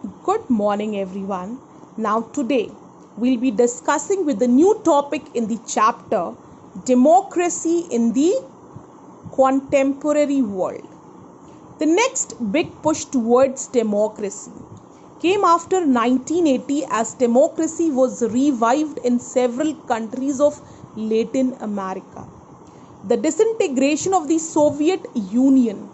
Good morning, everyone. Now, today we'll be discussing with the new topic in the chapter Democracy in the Contemporary World. The next big push towards democracy came after 1980 as democracy was revived in several countries of Latin America. The disintegration of the Soviet Union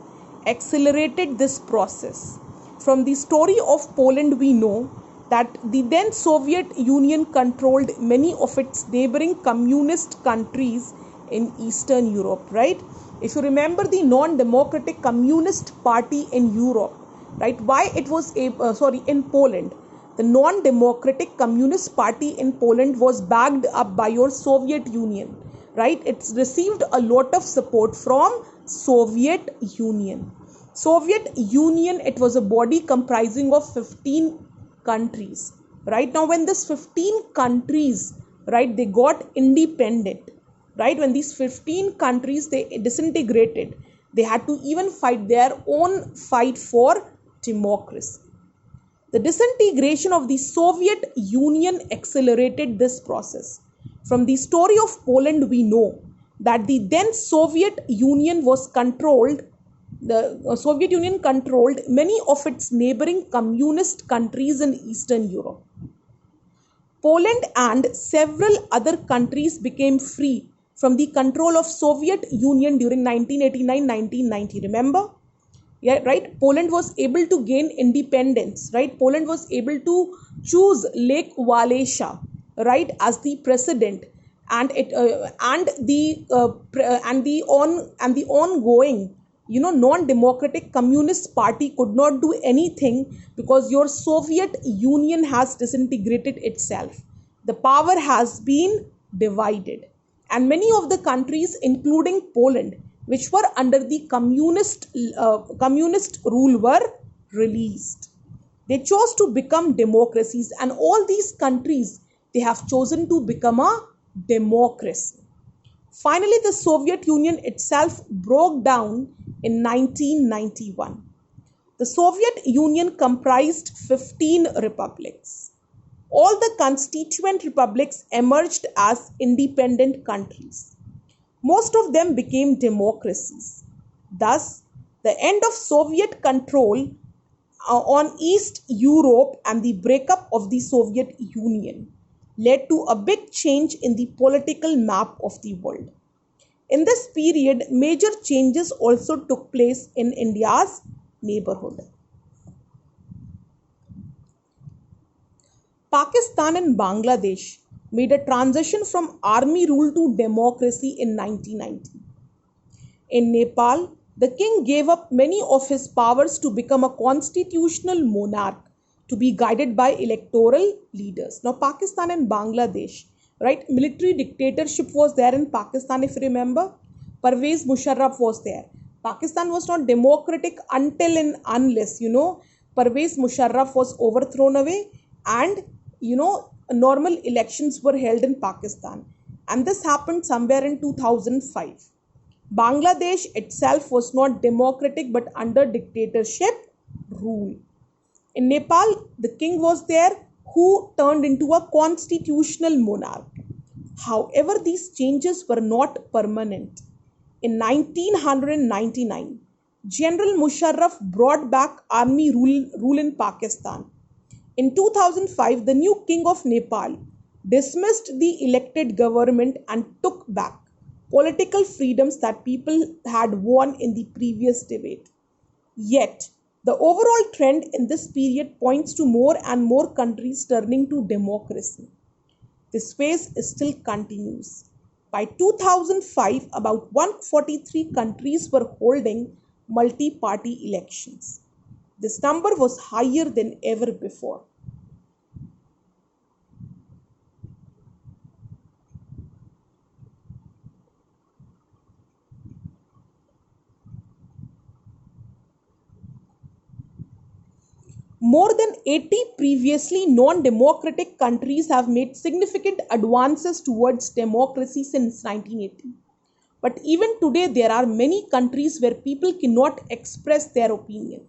accelerated this process. From the story of Poland, we know that the then Soviet Union controlled many of its neighboring communist countries in Eastern Europe, right? If you remember the non-democratic Communist Party in Europe, right? Why it was in Poland, the non-democratic Communist Party in Poland was backed up by your Soviet Union, right? It's received a lot of support from Soviet Union. Soviet Union, it was a body comprising of 15 countries. Right now, when this 15 countries, right, they got independent, right, when these 15 countries they disintegrated, they had to even fight their own fight for democracy. The disintegration of the Soviet Union accelerated this process. From the story of Poland, we know that the then Soviet Union was controlled, the Soviet Union controlled many of its neighboring communist countries in Eastern Europe. Poland and several other countries became free from the control of Soviet Union during 1989-1990. Remember? Yeah, right. Poland was able to gain independence, right? Poland was able to choose Lech Walesa, right, as the president, and it and the ongoing, non-democratic Communist Party could not do anything because your Soviet Union has disintegrated itself. The power has been divided, and many of the countries, including Poland, which were under the communist rule, were released. They chose to become democracies, and all these countries, they have chosen to become a democracy. Finally, the Soviet Union itself broke down in 1991. The Soviet Union comprised 15 republics. All the constituent republics emerged as independent countries. Most of them became democracies. Thus, the end of Soviet control on East Europe and the breakup of the Soviet Union led to a big change in the political map of the world. In this period, major changes also took place in India's neighborhood. Pakistan and Bangladesh made a transition from army rule to democracy in 1990. In Nepal, the king gave up many of his powers to become a constitutional monarch to be guided by electoral leaders. Now, Pakistan and Bangladesh, right? Military dictatorship was there in Pakistan, if you remember. Parvez Musharraf was there. Pakistan was not democratic until and unless, Parvez Musharraf was overthrown away and, normal elections were held in Pakistan. And this happened somewhere in 2005. Bangladesh itself was not democratic but under dictatorship rule. In Nepal, the king was there who turned into a constitutional monarch. However, these changes were not permanent. In 1999, General Musharraf brought back army rule in Pakistan. In 2005, the new king of Nepal dismissed the elected government and took back political freedoms that people had won in the previous debate. Yet, the overall trend in this period points to more and more countries turning to democracy. This phase still continues. By 2005, about 143 countries were holding multi-party elections. This number was higher than ever before. More than 80 previously non-democratic countries have made significant advances towards democracy since 1980. But even today, there are many countries where people cannot express their opinion.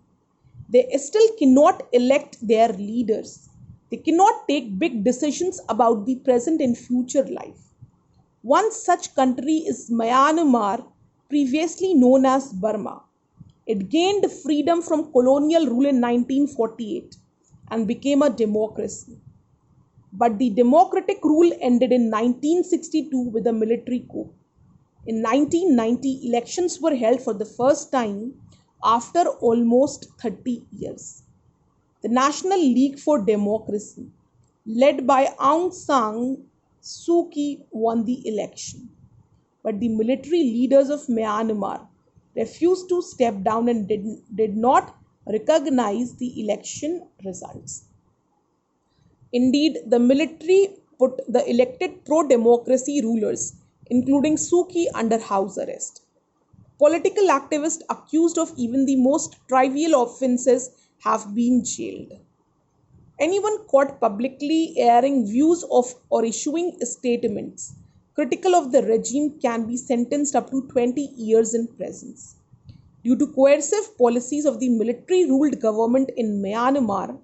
They still cannot elect their leaders. They cannot take big decisions about the present and future life. One such country is Myanmar, previously known as Burma. It gained freedom from colonial rule in 1948 and became a democracy. But the democratic rule ended in 1962 with a military coup. In 1990, elections were held for the first time after almost 30 years. The National League for Democracy, led by Aung San Suu Kyi, won the election. But the military leaders of Myanmar refused to step down and did not recognize the election results. Indeed, the military put the elected pro democracy rulers, including Suu Kyi, under house arrest. Political activists accused of even the most trivial offences have been jailed. Anyone caught publicly airing views of or issuing statements critical of the regime can be sentenced up to 20 years in prison. Due to coercive policies of the military ruled government in Myanmar,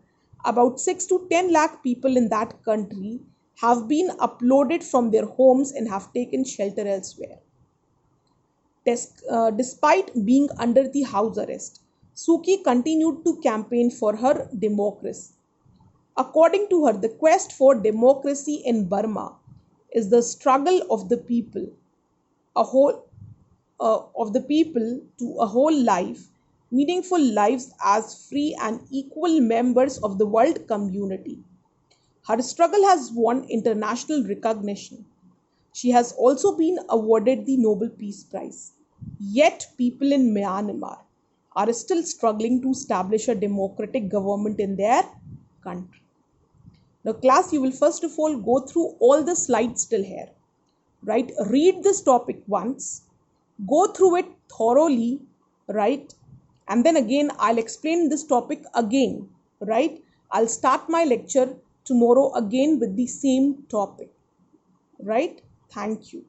about 6 to 10 lakh people in that country have been uploaded from their homes and have taken shelter elsewhere. Despite being under the house arrest, Suu Kyi continued to campaign for her democracy. According to her, the quest for democracy in Burma is the struggle of the people, a whole to a whole life, meaningful lives as free and equal members of the world community. Her struggle has won international recognition. She has also been awarded the Nobel Peace Prize. Yet, people in Myanmar are still struggling to establish a democratic government in their country. Now, class, you will first of all go through all the slides still here, right? Read this topic once, go through it thoroughly, right? And then again, I'll explain this topic again, right? I'll start my lecture tomorrow again with the same topic, right? Thank you.